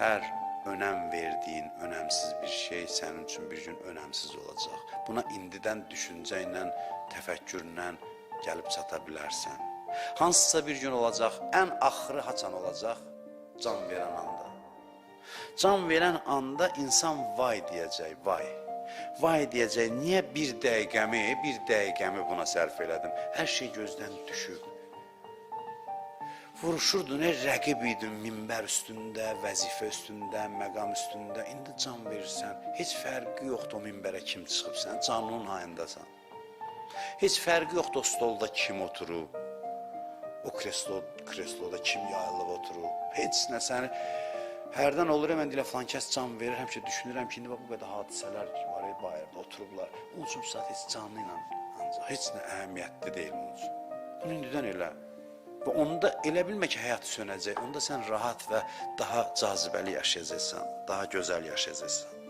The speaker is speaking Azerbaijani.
hər önəm verdiyin önəmsiz bir şey sənin üçün bir gün önəmsiz olacaq. Buna indidən düşüncə ilə, təfəkkürlə gəlib çata bilərsən. Hansısa bir gün olacaq, ən axırı haçan olacaq? Can verən anda. Can verən anda insan vay deyəcək, vay. Vay deyəcək, niyə bir dəqiqəmi buna sərf elədim? Hər şey gözdən düşüb. Vuruşurdun, rəqib idin minbər üstündə, vəzifə üstündə, məqam üstündə. İndi can verirsən, heç fərqi yoxdur o minbərə kim çıxıb, sən canının hayındasan. Heç fərqi yoxdur o stolda kim oturub, o kresloda kim yayılıb oturub. Heç nə səni, hərdən olur, mən deyilə filan kəs can verir, həmişə düşünürəm ki, indi bu qədər hadisələr var, bayırda oturublar. Onun üçün bu saat heç canlı ilə ancaq, heç nə əhəmiyyətli deyil onun üçün. Bunu indidən elə. Və onda elə bilmə ki, həyat sönəcək, onda sən rahat və daha cazibəli yaşayacaqsan, daha gözəl yaşayacaqsan.